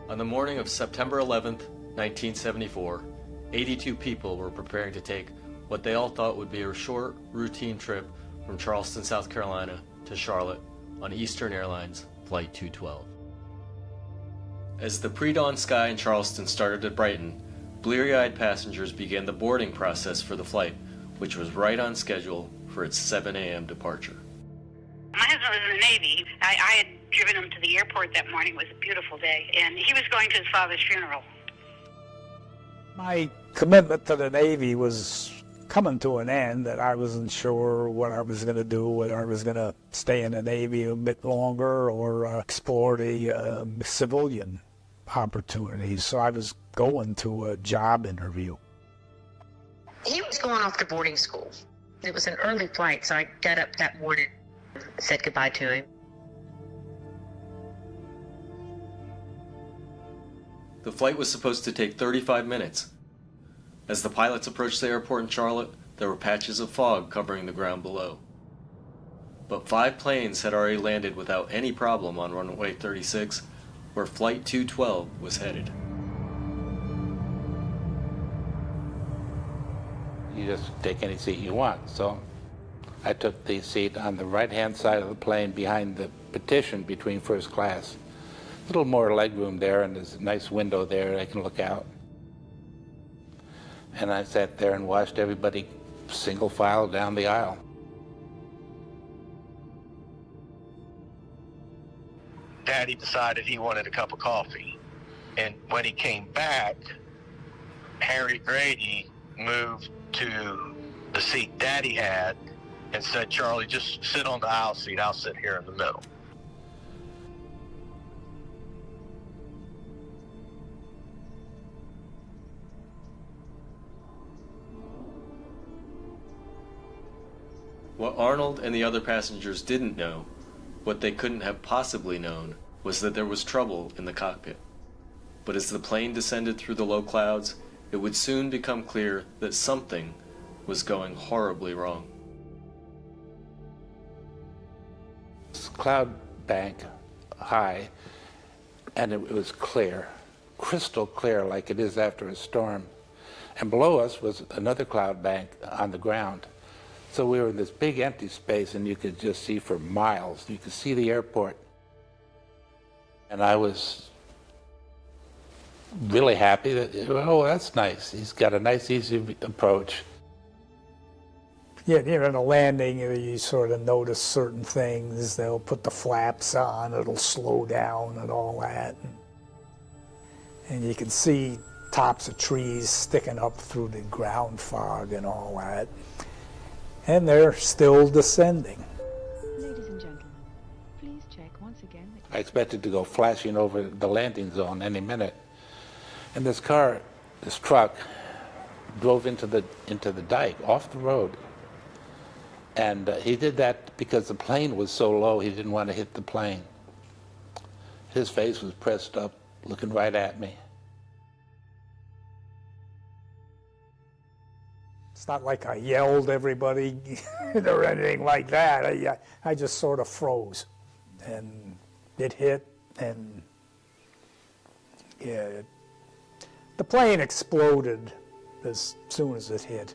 On the morning of September 11th, 1974, 82 people were preparing to take what they all thought would be a short, routine trip from Charleston, South Carolina to Charlotte on Eastern Airlines Flight 212. As the pre-dawn sky in Charleston started to brighten, bleary-eyed passengers began the boarding process for the flight, which was right on schedule for its 7 a.m. departure. My husband was in the Navy. I had driven him to the airport that morning. It was a beautiful day, and he was going to his father's funeral. My commitment to the Navy was coming to an end, that I wasn't sure what I was going to do, whether I was going to stay in the Navy a bit longer or explore the civilian opportunities. So I was going to a job interview. He was going off to boarding school. It was an early flight, so I got up that morning, said goodbye to him. The flight was supposed to take 35 minutes. As the pilots approached the airport in Charlotte, there were patches of fog covering the ground below. But 5 planes had already landed without any problem on runway 36, where Flight 212 was headed. You just take any seat you want. So I took the seat on the right-hand side of the plane behind the partition between first class. A little more legroom there, and there's a nice window there I can look out. And I sat there and watched everybody single file down the aisle. Daddy decided he wanted a cup of coffee. And when he came back, Harry Grady moved to the seat Daddy had and said, "Charlie, just sit on the aisle seat. I'll sit here in the middle." What Arnold and the other passengers didn't know, what they couldn't have possibly known, was that there was trouble in the cockpit. But as the plane descended through the low clouds, it would soon become clear that something was going horribly wrong. This cloud bank high, and it was clear, crystal clear, like it is after a storm. And below us was another cloud bank on the ground. So we were in this big empty space, and you could just see for miles. You could see the airport. And I was really happy that, oh, that's nice. He's got a nice, easy approach. Yeah, near a landing, you sort of notice certain things. They'll put the flaps on, it'll slow down and all that. And you can see tops of trees sticking up through the ground fog and all that. And they're still descending. Ladies and gentlemen, please check once again. I expected to go flashing over the landing zone any minute. And this car, this truck, drove into the dike, off the road. And he did that because the plane was so low, he didn't want to hit the plane. His face was pressed up, looking right at me. It's not like I yelled everybody or anything like that. I just sort of froze. And it hit, and yeah, the plane exploded as soon as it hit.